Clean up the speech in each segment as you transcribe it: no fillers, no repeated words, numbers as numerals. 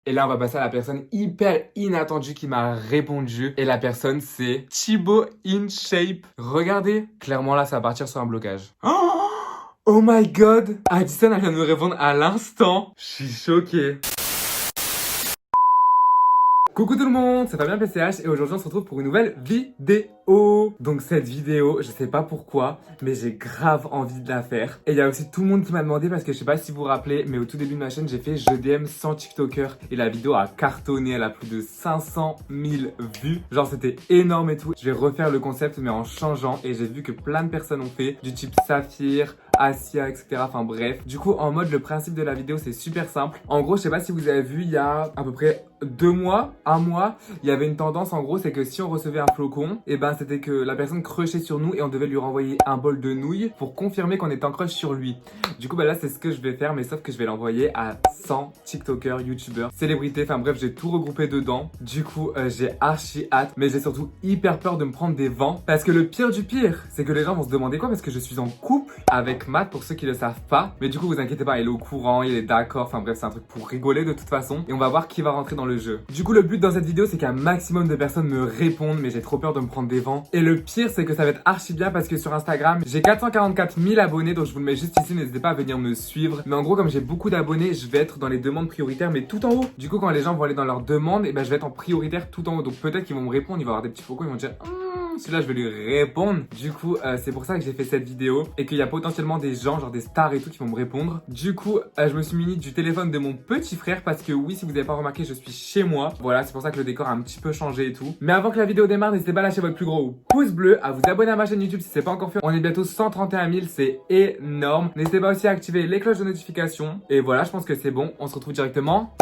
Et là, on va passer à la personne hyper inattendue qui m'a répondu. Et la personne, c'est Thibaut InShape. Regardez, clairement là, ça va partir sur un blocage. Oh my god, Addison, elle vient de me répondre à l'instant. Je suis choqué. Coucou tout le monde, c'est Fabien PCH et aujourd'hui on se retrouve pour une nouvelle vidéo. Donc cette vidéo, je sais pas pourquoi, mais j'ai grave envie de la faire. Et il y a aussi tout le monde qui m'a demandé parce que je sais pas si vous vous rappelez, mais au tout début de ma chaîne, j'ai fait Je DM sans TikToker et la vidéo a cartonné, elle a plus de 500 000 vues. Genre c'était énorme et tout. Je vais refaire le concept mais en changeant et j'ai vu que plein de personnes ont fait du type Saphir, Asia, etc. Enfin bref. Du coup, en mode, le principe de la vidéo, c'est super simple. En gros, je sais pas si vous avez vu, il y a à peu près 2 mois, 1 mois, il y avait une tendance en gros, c'est que si on recevait un flocon, et ben c'était que la personne crushait sur nous et on devait lui renvoyer un bol de nouilles pour confirmer qu'on était en crush sur lui. Du coup, bah là, c'est ce que je vais faire, mais sauf que je vais l'envoyer à 100 TikTokers, YouTubeurs, célébrités, enfin bref, j'ai tout regroupé dedans. Du coup, j'ai archi hâte, mais j'ai surtout hyper peur de me prendre des vents. Parce que le pire du pire, c'est que les gens vont se demander quoi, parce que je suis en couple avec Matt, pour ceux qui le savent pas. Mais du coup, vous inquiétez pas, il est au courant, il est d'accord, enfin bref, c'est un truc pour rigoler de toute façon. Et on va voir qui va rentrer dans le jeu. Du coup, le but dans cette vidéo, c'est qu'un maximum de personnes me répondent, mais j'ai trop peur de me prendre des vents. Et le pire, c'est que ça va être archi bien parce que sur Instagram, j'ai 444 000 abonnés, donc je vous le mets juste ici, n'hésitez pas à venir me suivre. Mais en gros, comme j'ai beaucoup d'abonnés, je vais être dans les demandes prioritaires, mais tout en haut. Du coup, quand les gens vont aller dans leurs demandes, et ben je vais être en prioritaire tout en haut. Donc peut-être qu'ils vont me répondre, il va y avoir des petits focaux, ils vont dire celui-là je vais lui répondre. Du coup c'est pour ça que j'ai fait cette vidéo et qu'il y a potentiellement des gens, genre des stars et tout, qui vont me répondre. Du coup je me suis muni du téléphone de mon petit frère parce que oui, si vous n'avez pas remarqué, je suis chez moi. Voilà, c'est pour ça que le décor a un petit peu changé et tout. Mais avant que la vidéo démarre, n'hésitez pas à lâcher votre plus gros pouce bleu, à vous abonner à ma chaîne YouTube si c'est pas encore fait. On est bientôt 131 000, c'est énorme. N'hésitez pas aussi à activer les cloches de notification. Et voilà, je pense que c'est bon, on se retrouve directement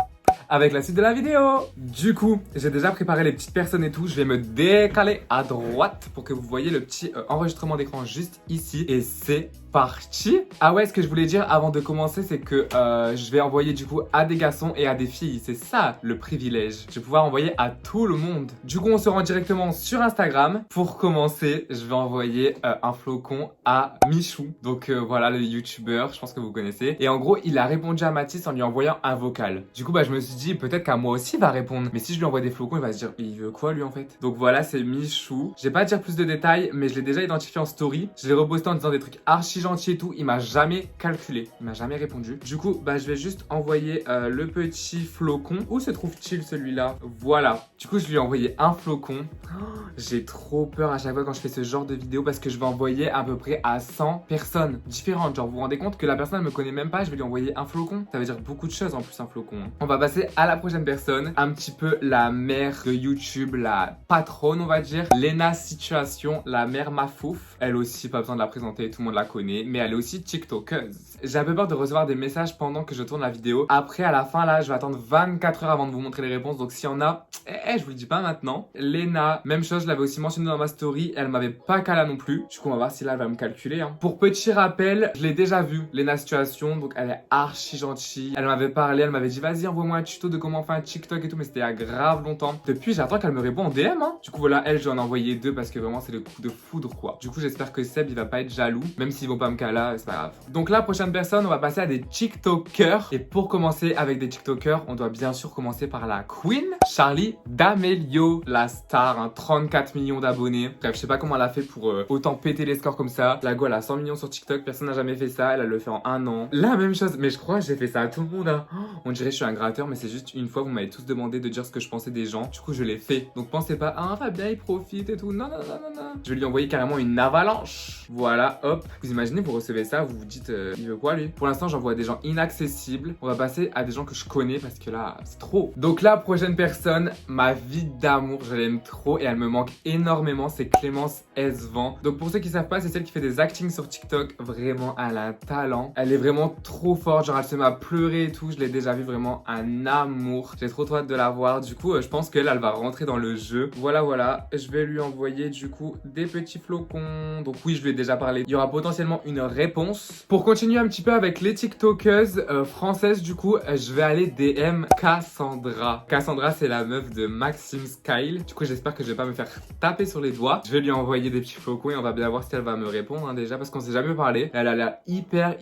avec la suite de la vidéo. Du coup, j'ai déjà préparé les petites personnes et tout. Je vais me décaler à droite pour que vous voyez le petit enregistrement d'écran juste ici. Et c'est parti. Ah ouais, ce que je voulais dire avant de commencer, c'est que je vais envoyer du coup à des garçons et à des filles. C'est ça le privilège. Je vais pouvoir envoyer à tout le monde. Du coup, on se rend directement sur Instagram. Pour commencer, je vais envoyer un flocon à Michou. Donc voilà, le youtubeur, je pense que vous connaissez. Et en gros, il a répondu à Mathis en lui envoyant un vocal. Du coup, bah je me suis dit peut-être qu'à moi aussi il va répondre. Mais si je lui envoie des flocons, il va se dire il veut quoi lui en fait. Donc voilà, c'est Michou. Je vais pas dire plus de détails, mais je l'ai déjà identifié en story. Je l'ai reposté en disant des trucs archi gentil et tout, il m'a jamais calculé, il m'a jamais répondu. Du coup, bah je vais juste envoyer le petit flocon. Où se trouve-t-il celui-là? Voilà. Du coup, je lui ai envoyé un flocon. Oh, j'ai trop peur à chaque fois quand je fais ce genre de vidéo parce que je vais envoyer à peu près à 100 personnes différentes. Genre, vous vous rendez compte que la personne ne me connaît même pas, je vais lui envoyer un flocon. Ça veut dire beaucoup de choses en plus, un flocon. On va passer à la prochaine personne, un petit peu la mère de YouTube, la patronne, on va dire. Lena Situation, la mère Mafouf. Elle aussi, pas besoin de la présenter, tout le monde la connaît, mais elle est aussi TikTokeuse. J'ai un peu peur de recevoir des messages pendant que je tourne la vidéo. Après, à la fin, là, je vais attendre 24 heures avant de vous montrer les réponses. Donc, s'il y en a, je vous le dis pas maintenant. Lena, même chose, je l'avais aussi mentionné dans ma story. Elle m'avait pas calé non plus. Du coup, on va voir si là, elle va me calculer. Pour petit rappel, je l'ai déjà vu, Lena Situation. Donc, elle est archi gentille. Elle m'avait parlé, elle m'avait dit, vas-y, envoie-moi un tuto de comment faire un TikTok et tout. Mais c'était il y a grave longtemps. Depuis, j'attends qu'elle me réponde en DM. Du coup, voilà, elle, je vais en envoyer 2 parce que vraiment, c'est le coup de foudre, quoi. Du coup, j'espère que Seb, il va pas être jaloux. Même s'ils vont pas me caler, c'est pas grave. Donc, la prochaine personne, on va passer à des TikTokers. Et pour commencer avec des TikTokers, on doit bien sûr commencer par la Queen Charli D'Amelio, la star, 34 millions d'abonnés. Bref, je sais pas comment elle a fait pour autant péter les scores comme ça. La go, elle a 100 millions sur TikTok, personne n'a jamais fait ça. Elle le fait en 1 an. La même chose, mais je crois que j'ai fait ça à tout le monde. On dirait que je suis un gratteur, mais c'est juste une fois, vous m'avez tous demandé de dire ce que je pensais des gens. Du coup, je l'ai fait. Donc, pensez pas, Fabien, il profite et tout. Non, non, non, non, non. Je vais lui envoyer carrément une avalanche. Voilà, hop. Vous imaginez, vous recevez ça, vous vous dites, il veut quoi lui? Pour l'instant, j'envoie des gens inaccessibles. On va passer à des gens que je connais parce que là, c'est trop. Donc la prochaine personne, ma vie d'amour, je l'aime trop et elle me manque énormément, c'est Clémence Esvan. Donc pour ceux qui savent pas, c'est celle qui fait des actings sur TikTok. Vraiment, elle a un talent. Elle est vraiment trop forte, genre elle se met à pleurer et tout. Je l'ai déjà vu, vraiment un amour. J'ai trop hâte de la voir. Du coup, je pense qu'elle va rentrer dans le jeu. Voilà, voilà. Je vais lui envoyer du coup des petits flocons. Donc oui, je lui ai déjà parlé. Il y aura potentiellement une réponse. Pour continuer un petit peu avec les TikTokeuses françaises, du coup, je vais aller DM Cassandra. Cassandra, c'est la meuf de Maxime Skyle. Du coup, j'espère que je vais pas me faire taper sur les doigts. Je vais lui envoyer des petits flocons et on va bien voir si elle va me répondre déjà parce qu'on s'est jamais parlé. Elle a l'air hyper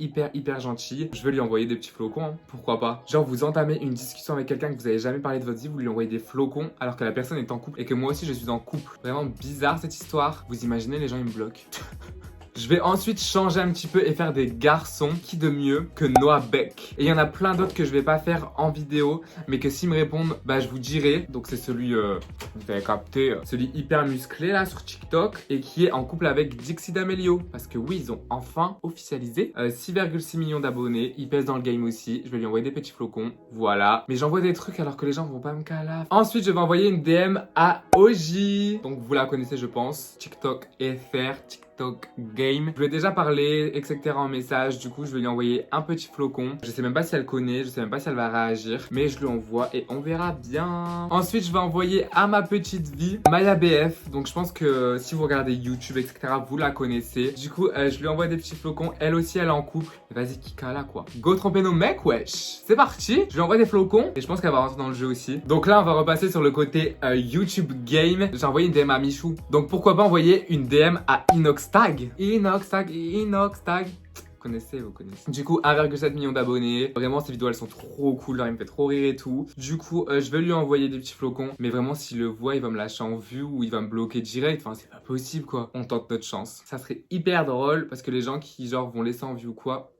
gentille. Je vais lui envoyer des petits flocons, hein. Pourquoi pas. Genre, vous entamez une discussion avec quelqu'un que vous avez jamais parlé de votre vie, vous lui envoyez des flocons alors que la personne est en couple et que moi aussi je suis en couple. Vraiment bizarre cette histoire. Vous imaginez, les gens ils me bloquent. Je vais ensuite changer un petit peu et faire des garçons. Qui de mieux que Noah Beck. Et il y en a plein d'autres que je vais pas faire en vidéo, mais que s'ils me répondent, bah je vous dirai. Donc c'est celui, vous avez capté, celui hyper musclé là sur TikTok et qui est en couple avec Dixie D'Amelio. Parce que oui, ils ont enfin officialisé 6,6 millions d'abonnés. Il pèse dans le game aussi. Je vais lui envoyer des petits flocons. Voilà. Mais j'envoie des trucs alors que les gens vont pas me calaf. Ensuite, je vais envoyer une DM à OJ. Donc vous la connaissez, je pense. TikTok FR, TikTok Game. Je lui ai déjà parlé, etc. en message. Du coup, je vais lui envoyer un petit flocon. Je sais même pas si elle connaît, je sais même pas si elle va réagir. Mais je lui envoie et on verra bien. Ensuite, je vais envoyer à ma petite vie Maya BF. Donc, je pense que si vous regardez YouTube, etc., vous la connaissez. Du coup, je lui envoie des petits flocons. Elle aussi, elle est en couple. Vas-y, Kika là, quoi. Go tromper nos mecs, wesh. C'est parti. Je lui envoie des flocons. Et je pense qu'elle va rentrer dans le jeu aussi. Donc là, on va repasser sur le côté YouTube Game. J'ai envoyé une DM à Michou. Donc, pourquoi pas envoyer une DM à Inoxtag. Inoxtag. Vous connaissez. Du coup, 1,7 million d'abonnés. Vraiment, ces vidéos, elles sont trop cool. Genre, il me fait trop rire et tout. Du coup, je vais lui envoyer des petits flocons. Mais vraiment, s'il le voit, il va me lâcher en vue ou il va me bloquer direct. Enfin, c'est pas possible, quoi. On tente notre chance. Ça serait hyper drôle parce que les gens qui, genre, vont laisser en vue ou quoi...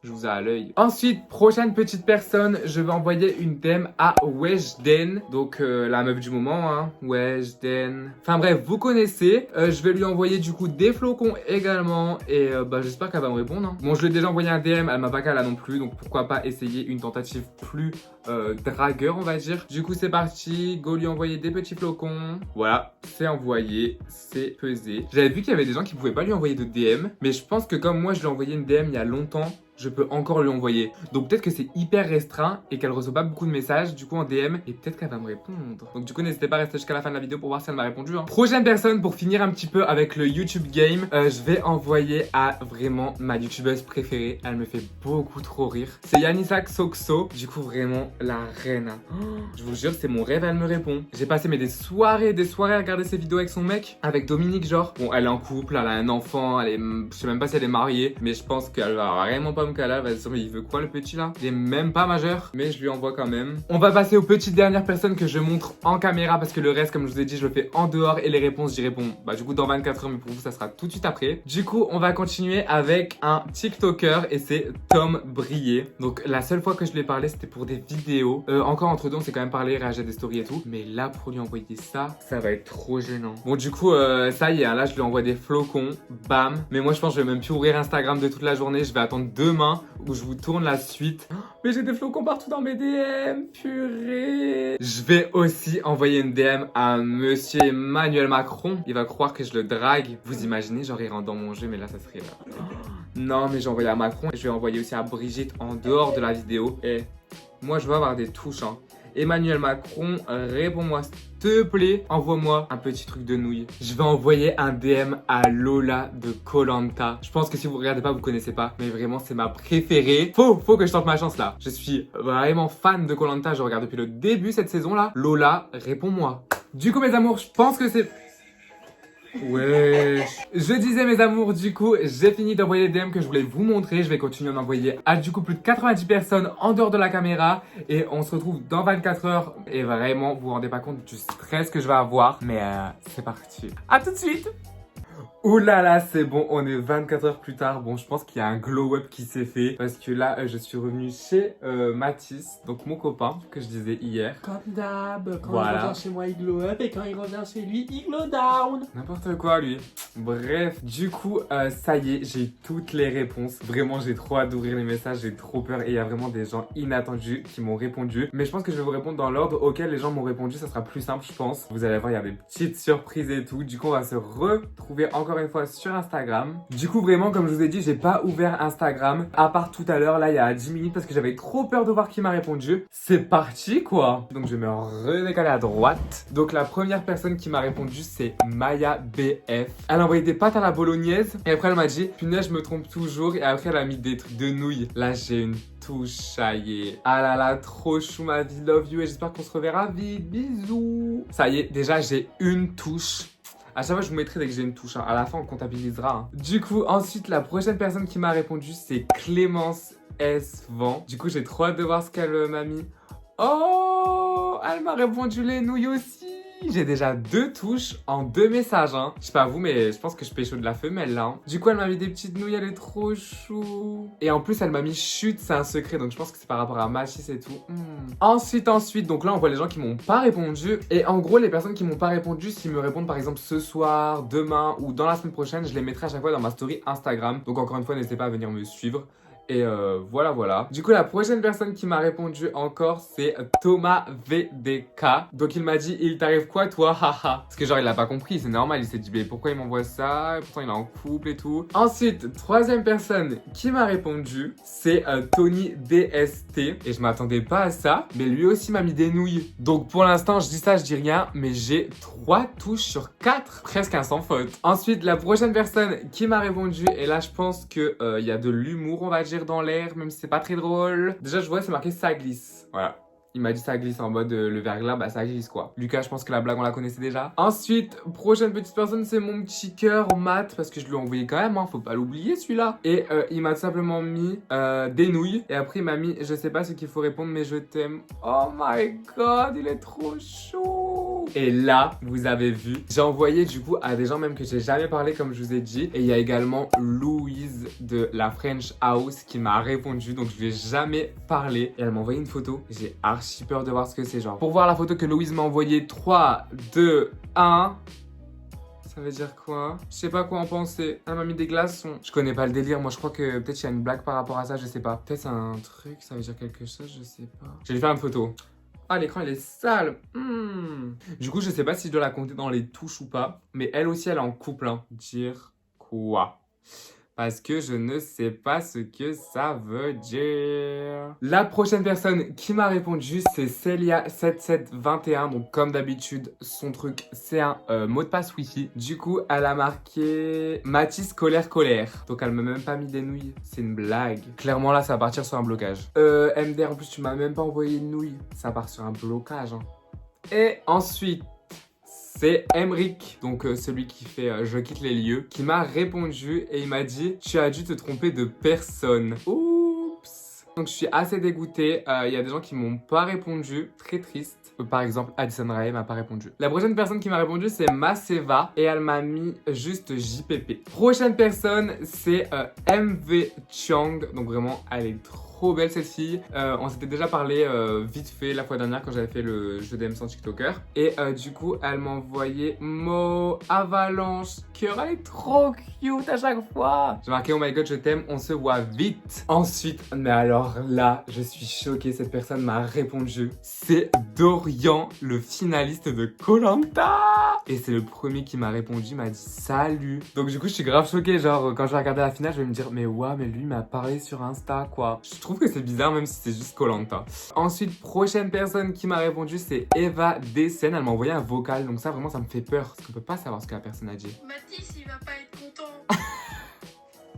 Je vous ai à l'œil. Ensuite, prochaine petite personne, je vais envoyer une DM à Weshden. Donc, la meuf du moment, hein. Weshden. Enfin bref, vous connaissez. Je vais lui envoyer du coup des flocons également. Et bah, j'espère qu'elle va me répondre, hein. Bon, je lui ai déjà envoyé un DM, elle m'a pas calé non plus. Donc, pourquoi pas essayer une tentative plus dragueur, on va dire. Du coup, c'est parti. Go lui envoyer des petits flocons. Voilà, c'est envoyé. C'est pesé. J'avais vu qu'il y avait des gens qui pouvaient pas lui envoyer de DM. Mais je pense que comme moi, je lui ai envoyé une DM il y a longtemps, je peux encore lui envoyer. Donc peut-être que c'est hyper restreint et qu'elle reçoit pas beaucoup de messages du coup en DM et peut-être qu'elle va me répondre. Donc du coup n'hésitez pas à rester jusqu'à la fin de la vidéo pour voir si elle m'a répondu, hein. Prochaine personne pour finir un petit peu avec le YouTube Game, je vais envoyer à vraiment ma youtubeuse préférée. Elle me fait beaucoup trop rire. C'est Yanissa Xoxo. Du coup vraiment la reine, hein. Je vous jure c'est mon rêve, elle me répond. J'ai passé des soirées à regarder ses vidéos avec son mec, avec Dominique genre. Bon elle est en couple, elle a un enfant, je sais même pas si elle est mariée, mais je pense qu'elle va vraiment pas là, mais il veut quoi le petit là? Il est même pas majeur, mais je lui envoie quand même. On va passer aux petites dernières personnes que je montre en caméra parce que le reste, comme je vous ai dit, je le fais en dehors et les réponses, j'y réponds bah du coup dans 24 heures, mais pour vous, ça sera tout de suite après. Du coup, on va continuer avec un TikToker et c'est Tom Brier. Donc la seule fois que je lui ai parlé, c'était pour des vidéos. Encore entre deux, on s'est quand même parlé, réagi à des stories et tout. Mais là, pour lui envoyer ça va être trop gênant. Bon, du coup, ça y est, hein, là, je lui envoie des flocons. Bam. Mais moi, je pense que je vais même plus ouvrir Instagram de toute la journée. Je vais attendre demain où je vous tourne la suite. Mais j'ai des flocons partout dans mes DM, purée. Je vais aussi envoyer une DM à monsieur Emmanuel Macron. Il va croire que je le drague. Vous imaginez, genre il rentre dans mon jeu, mais là ça serait là. Non, mais j'ai envoyé à Macron et je vais envoyer aussi à Brigitte en dehors de la vidéo. Et moi je veux avoir des touches, hein. Emmanuel Macron, réponds-moi s'il te plaît, envoie-moi un petit truc de nouilles. Je vais envoyer un DM à Lola de koh Lanta. Je pense que si vous regardez pas, vous connaissez pas, mais vraiment c'est ma préférée. Faut que je tente ma chance là. Je suis vraiment fan de koh Lanta, je regarde depuis le début cette saison là. Lola, réponds-moi. Du coup mes amours, je pense que c'est... Ouais. Je disais mes amours, du coup, j'ai fini d'envoyer les DM que je voulais vous montrer. Je vais continuer à en envoyer à du coup plus de 90 personnes en dehors de la caméra. Et on se retrouve dans 24 heures. Et vraiment, vous vous rendez pas compte du stress que je vais avoir. Mais c'est parti. À tout de suite. Ouh là là, c'est bon, on est 24 heures plus tard. Bon, je pense qu'il y a un glow-up qui s'est fait. Parce que là, je suis revenu chez Mathis, donc mon copain, que je disais hier. Comme d'hab, quand il revient chez moi, il glow-up. Et quand il revient chez lui, il glow-down. N'importe quoi, lui. Bref, du coup, ça y est, j'ai toutes les réponses. Vraiment, j'ai trop hâte d'ouvrir les messages, j'ai trop peur. Et il y a vraiment des gens inattendus qui m'ont répondu. Mais je pense que je vais vous répondre dans l'ordre auquel les gens m'ont répondu. Ça sera plus simple, je pense. Vous allez voir, il y a des petites surprises et tout. Du coup, on va se retrouver encore encore une fois sur Instagram. Du coup, vraiment, comme je vous ai dit, j'ai pas ouvert Instagram, à part tout à l'heure, là, il y a 10 minutes, parce que j'avais trop peur de voir qui m'a répondu. C'est parti, quoi. Donc, je vais me redécaler à droite. Donc, la première personne qui m'a répondu, c'est Maya BF. Elle a envoyé des pâtes à la bolognaise, et après, elle m'a dit, punaise, je me trompe toujours, et après, elle a mis des trucs de nouilles. Là, j'ai une touche, ça y est. Ah là là, trop chou ma vie, love you, et j'espère qu'on se reverra vite, bisous. Ça y est, déjà, j'ai une touche. À chaque fois, je vous mettrai dès que j'ai une touche. Hein. À la fin, on comptabilisera. Hein. Du coup, ensuite, la prochaine personne qui m'a répondu, c'est Clémence S. Vent. Du coup, j'ai trop hâte de voir ce qu'elle m'a mis. Oh, elle m'a répondu les nouilles aussi. J'ai déjà 2 touches en 2 messages. Hein. Je sais pas vous, mais je pense que je pécho de la femelle là. Hein. Du coup, elle m'a mis des petites nouilles, elle est trop chou. Et en plus, elle m'a mis chute, c'est un secret. Donc, je pense que c'est par rapport à Machis et tout. Ensuite, donc là, on voit les gens qui m'ont pas répondu. Et en gros, les personnes qui m'ont pas répondu, s'ils me répondent par exemple ce soir, demain ou dans la semaine prochaine, je les mettrai à chaque fois dans ma story Instagram. Donc, encore une fois, n'hésitez pas à venir me suivre. Et voilà. Du coup, la prochaine personne qui m'a répondu encore, c'est Thomas VDK. Donc, il m'a dit, il t'arrive quoi, toi, haha. Parce que genre, il l'a pas compris, c'est normal. Il s'est dit, mais pourquoi il m'envoie ça? Et pourtant, il est en couple et tout. Ensuite, troisième personne qui m'a répondu, c'est Tony DST. Et je m'attendais pas à ça, mais lui aussi m'a mis des nouilles. Donc, pour l'instant, je dis ça, je dis rien, mais j'ai 3 touches sur 4. Presque un sans faute. Ensuite, la prochaine personne qui m'a répondu, et là, je pense que il y a de l'humour, on va dire, dans l'air, même si c'est pas très drôle. Déjà, je vois, c'est marqué ça glisse. Voilà. Il m'a dit ça glisse en mode le verglas, bah ça glisse quoi. Lucas, je pense que la blague on la connaissait déjà. Ensuite, prochaine petite personne, c'est mon petit cœur mat parce que je lui ai envoyé quand même, hein, faut pas l'oublier celui-là. Et il m'a simplement mis des nouilles. Et après, il m'a mis, je sais pas ce qu'il faut répondre, mais je t'aime. Oh my god, il est trop chaud. Et là, vous avez vu, j'ai envoyé du coup à des gens même que j'ai jamais parlé comme je vous ai dit. Et il y a également Louise de la French House qui m'a répondu. Donc je lui ai jamais parlé. Et elle m'a envoyé une photo. J'ai archi peur de voir ce que c'est genre. Pour voir la photo que Louise m'a envoyée, 3, 2, 1. Ça veut dire quoi? Je sais pas quoi en penser. Elle m'a mis des glaçons. Je connais pas le délire. Moi, je crois que peut-être il y a une blague par rapport à ça. Je sais pas. Peut-être c'est un truc. Ça veut dire quelque chose. Je sais pas. Je vais lui faire une photo. Ah, l'écran, il est sale. Du coup, je sais pas si je dois la compter dans les touches ou pas. Mais elle aussi, elle est en couple. Hein. Dire quoi? Parce que je ne sais pas ce que ça veut dire. La prochaine personne qui m'a répondu, c'est Celia7721. Donc, comme d'habitude, son truc, c'est un mot de passe Wi-Fi. Du coup, elle a marqué Mathis colère. Donc, elle m'a même pas mis des nouilles. C'est une blague. Clairement, là, ça va partir sur un blocage. MDR, en plus, tu m'as même pas envoyé une nouille. Ça part sur un blocage. Hein. Et ensuite, c'est Emric, donc celui qui fait Je quitte les lieux, qui m'a répondu et il m'a dit « Tu as dû te tromper de personne. » Oups. Donc je suis assez dégoûtée. Il y a des gens qui m'ont pas répondu. Très triste. Par exemple, Addison Rae m'a pas répondu. La prochaine personne qui m'a répondu, c'est Maseva et elle m'a mis juste JPP. Prochaine personne, c'est MV Chiang. Donc vraiment, elle est trop belle cette fille. On s'était déjà parlé vite fait la fois dernière quand j'avais fait le jeu d'M sans TikToker. Et du coup, elle m'a envoyé Mo Avalanche Cœur. Elle est trop cute à chaque fois. J'ai marqué oh my god, je t'aime, on se voit vite. Ensuite, mais alors là, je suis choquée. Cette personne m'a répondu. C'est Dorian, le finaliste de Koh-Lanta. Et c'est le premier qui m'a répondu, il m'a dit salut. Donc du coup, je suis grave choquée. Genre, quand je vais regarder la finale, je vais me dire, mais ouais, mais lui m'a parlé sur Insta, quoi. Je trouve que c'est bizarre, même si c'est juste Koh-Lanta. Ensuite, prochaine personne qui m'a répondu, c'est Eva Dessen. Elle m'a envoyé un vocal. Donc ça, vraiment, ça me fait peur. Parce qu'on peut pas savoir ce que la personne a dit. Mathis, il va pas être content.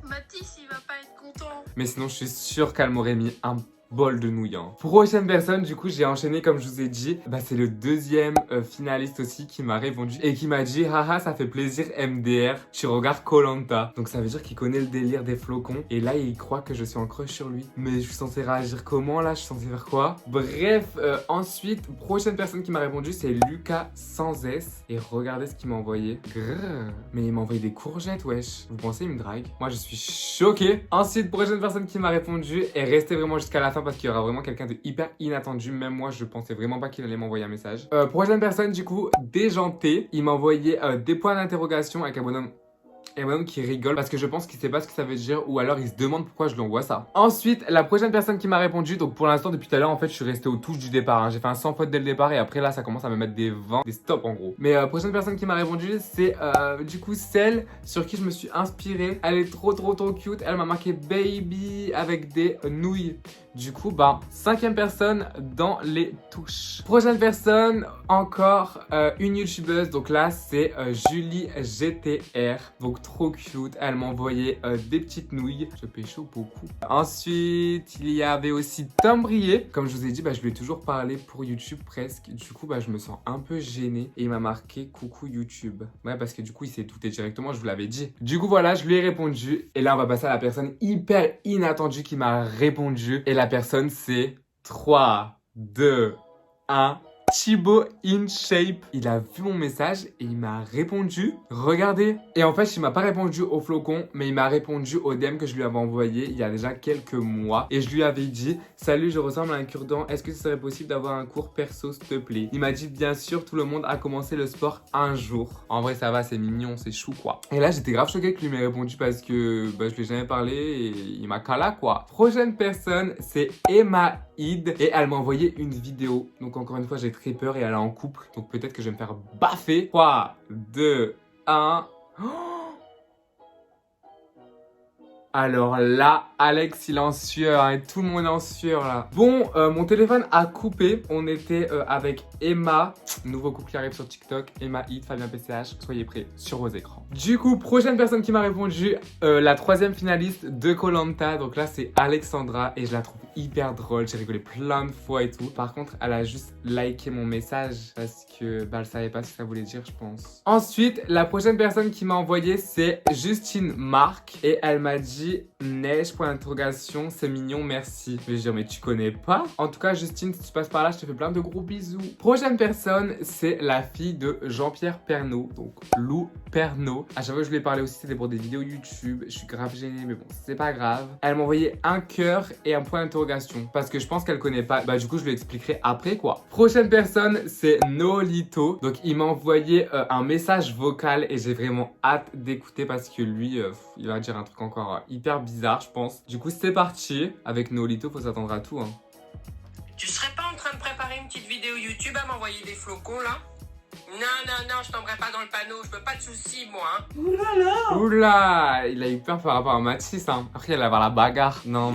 Mathis, il va pas être content. Mais sinon, je suis sûre qu'elle m'aurait mis un bol de nouilles. Hein. Prochaine personne, du coup, j'ai enchaîné comme je vous ai dit. Bah, c'est le deuxième finaliste aussi qui m'a répondu et qui m'a dit haha, ça fait plaisir MDR, tu regardes Koh-Lanta. Donc ça veut dire qu'il connaît le délire des flocons et là il croit que je suis en crush sur lui. Mais je suis censé réagir comment là? Je suis censé faire quoi? Bref, ensuite, prochaine personne qui m'a répondu, c'est Lucas sans S. Et regardez ce qu'il m'a envoyé. Grrr. Mais il m'a envoyé des courgettes, wesh. Vous pensez il me drague? Moi je suis choquée. Ensuite, prochaine personne qui m'a répondu est restée vraiment jusqu'à la fin parce qu'il y aura vraiment quelqu'un de hyper inattendu. Même moi, je pensais vraiment pas qu'il allait m'envoyer un message. Prochaine personne, du coup, Déjanté. Il m'a envoyé des points d'interrogation avec un bonhomme Et moi-même qui rigole parce que je pense qu'il sait pas ce que ça veut dire ou alors il se demande pourquoi je lui envoie ça. Ensuite, la prochaine personne qui m'a répondu, donc pour l'instant depuis tout à l'heure en fait je suis resté aux touches du départ. Hein. J'ai fait un 100 fautes dès le départ et après là ça commence à me mettre des 20, des stops en gros. Mais prochaine personne qui m'a répondu c'est du coup celle sur qui je me suis inspirée. Elle est trop cute. Elle m'a marqué baby avec des nouilles. Du coup, bah, 5e personne dans les touches. Prochaine personne, encore une youtubeuse. Donc là, c'est Julie GTR. Donc trop cute. Elle m'a envoyé des petites nouilles. Je pécho beaucoup. Ensuite, il y avait aussi Tom Brier. Comme je vous ai dit, bah, je lui ai toujours parlé pour YouTube presque. Du coup, bah, je me sens un peu gênée. Et il m'a marqué coucou YouTube. Ouais, parce que du coup, il s'est douté directement. Je vous l'avais dit. Du coup, voilà, je lui ai répondu. Et là, on va passer à la personne hyper inattendue qui m'a répondu. Et la personne, c'est 3, 2, 1. Thibaut InShape. Il a vu mon message et il m'a répondu. Regardez. Et en fait, il m'a pas répondu au flocon, mais il m'a répondu au DM que je lui avais envoyé il y a déjà quelques mois. Et je lui avais dit, salut, je ressemble à un cure-dent. Est-ce que ce serait possible d'avoir un cours perso, s'il te plaît? Il m'a dit, bien sûr, tout le monde a commencé le sport un jour. En vrai, ça va, c'est mignon, c'est chou, quoi. Et là, j'étais grave choquée qu'il m'ait répondu parce que bah, je lui ai jamais parlé et il m'a cala, quoi. Prochaine personne, c'est Emma Id. Et elle m'a envoyé une vidéo. Donc, encore une fois, j'ai très peur et elle est en couple. Donc, peut-être que je vais me faire baffer. 3, 2, 1. Oh! Alors là, Alex il est en sueur hein, et tout le monde est en sueur là. Bon, mon téléphone a coupé. On était avec Emma, nouveau couple qui arrive sur TikTok. Emma Hit, Fabien PCH, soyez prêts sur vos écrans. Du coup, prochaine personne qui m'a répondu, la 3e finaliste de Koh Lanta. Donc là, c'est Alexandra et je la trouve hyper drôle. J'ai rigolé plein de fois et tout. Par contre, elle a juste liké mon message parce que bah, elle savait pas ce que ça voulait dire, je pense. Ensuite, la prochaine personne qui m'a envoyé, c'est Justine Marc et elle m'a dit neige point d'interrogation, c'est mignon, merci. Je vais dire mais tu connais pas? En tout cas Justine, si tu passes par là, je te fais plein de gros bisous. Prochaine personne, c'est la fille de Jean-Pierre Pernaut, donc Lou Pernaut. À chaque fois que je lui ai parlé aussi, c'était pour des vidéos YouTube. Je suis grave gênée, mais bon, c'est pas grave. Elle m'a envoyé un cœur et un point d'interrogation parce que je pense qu'elle connaît pas. Bah du coup, je lui expliquerai après quoi. Prochaine personne, c'est Nolito. Donc il m'a envoyé un message vocal et j'ai vraiment hâte d'écouter parce que lui, il va dire un truc encore hyper bizarre, je pense. Du coup, c'est parti. Avec Nolito, faut s'attendre à tout. Hein. Tu serais pas en train de préparer une petite vidéo YouTube à m'envoyer des flocons, là? Non, je tomberai pas dans le panneau. Je veux pas de soucis, moi. Hein. Oulala. Oula, il a eu peur par rapport à Mathis. Hein. Après, il allait avoir la bagarre. Non,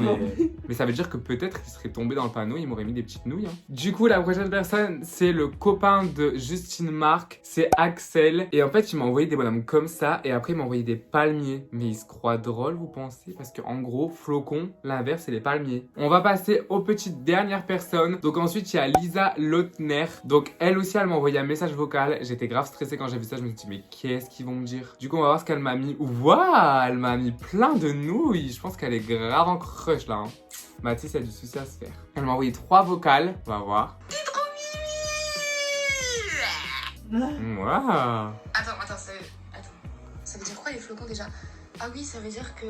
mais ça veut dire que peut-être qu'il serait tombé dans le panneau, il m'aurait mis des petites nouilles. Hein. Du coup, la prochaine personne, c'est le copain de Justine Marc. C'est Axel. Et en fait, il m'a envoyé des bonhommes comme ça. Et après, il m'a envoyé des palmiers. Mais il se croit drôle, vous pensez? Parce qu'en gros, flocon, l'inverse, c'est les palmiers. On va passer aux petites dernières personnes. Donc ensuite, il y a Lisa Lautner. Donc elle aussi, elle m'a envoyé un message vocal. J'étais grave stressée quand j'ai vu ça. Je me suis dit, mais qu'est-ce qu'ils vont me dire? Du coup, on va voir ce qu'elle m'a mis. Waouh, elle m'a mis plein de nouilles. Je pense qu'elle est grave en crush là. Hein. Mathis a du souci à se faire. Elle m'a envoyé 3 vocales. On va voir. T'es trop mimi. Waouh. Attends, ça veut dire quoi les flocons déjà? Ah oui, ça veut dire que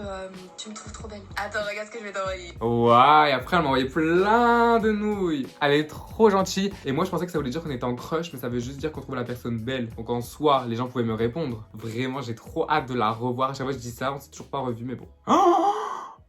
tu me trouves trop belle. Attends, regarde ce que je vais t'envoyer. Waouh, et après elle m'a envoyé plein de nouilles. Elle est trop gentille. Et moi je pensais que ça voulait dire qu'on était en crush, mais ça veut juste dire qu'on trouve la personne belle. Donc en soi, les gens pouvaient me répondre. Vraiment, j'ai trop hâte de la revoir. À chaque fois je dis ça, on s'est toujours pas revu, mais bon.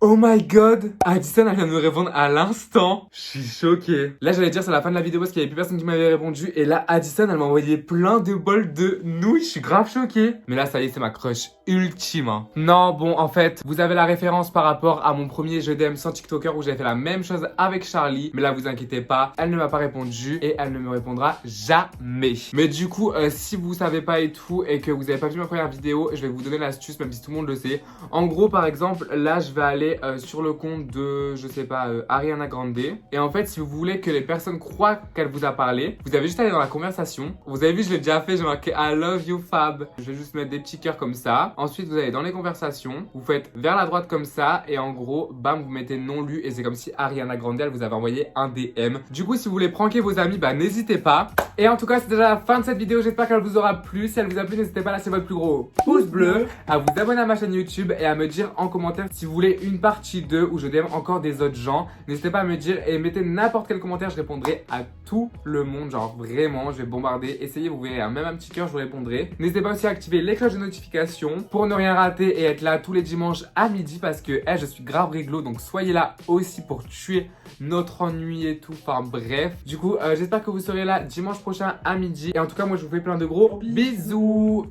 Oh my god! Addison, elle vient de me répondre à l'instant. Je suis choquée. Là, j'allais dire c'est la fin de la vidéo parce qu'il y avait plus personne qui m'avait répondu. Et là, Addison, elle m'a envoyé plein de bols de nouilles. Je suis grave choquée. Mais là, ça y est, c'est ma crush ultime. Hein. Non, bon, en fait, vous avez la référence par rapport à mon premier jeu DM sans TikToker où j'avais fait la même chose avec Charlie. Mais là, vous inquiétez pas, elle ne m'a pas répondu et elle ne me répondra jamais. Mais du coup, si vous savez pas et tout et que vous avez pas vu ma première vidéo, je vais vous donner l'astuce, même si tout le monde le sait. En gros, par exemple, là, je vais aller sur le compte de, je sais pas, Ariana Grande. Et en fait, si vous voulez que les personnes croient qu'elle vous a parlé, vous avez juste à aller dans la conversation. Vous avez vu, je l'ai déjà fait, j'ai marqué I love you Fab. Je vais juste mettre des petits cœurs comme ça. Ensuite, vous allez dans les conversations, vous faites vers la droite comme ça. Et en gros, bam, vous mettez non lu. Et c'est comme si Ariana Grande, elle vous avait envoyé un DM. Du coup, si vous voulez pranker vos amis, bah n'hésitez pas. Et en tout cas, c'est déjà la fin de cette vidéo. J'espère qu'elle vous aura plu. Si elle vous a plu, n'hésitez pas à lâcher votre plus gros pouce bleu, à vous abonner à ma chaîne YouTube et à me dire en commentaire si vous voulez une partie 2 où je DM encore des autres gens. N'hésitez pas à me dire et mettez n'importe quel commentaire. Je répondrai à tout le monde. Genre vraiment, je vais bombarder. Essayez, vous verrez, même un petit cœur, je vous répondrai. N'hésitez pas aussi à activer les cloches de notification pour ne rien rater et être là tous les dimanches à midi parce que je suis grave réglo. Donc soyez là aussi pour tuer notre ennui et tout. Enfin bref. Du coup, j'espère que vous serez là dimanche prochain à midi. Et en tout cas, moi je vous fais plein de gros bisous.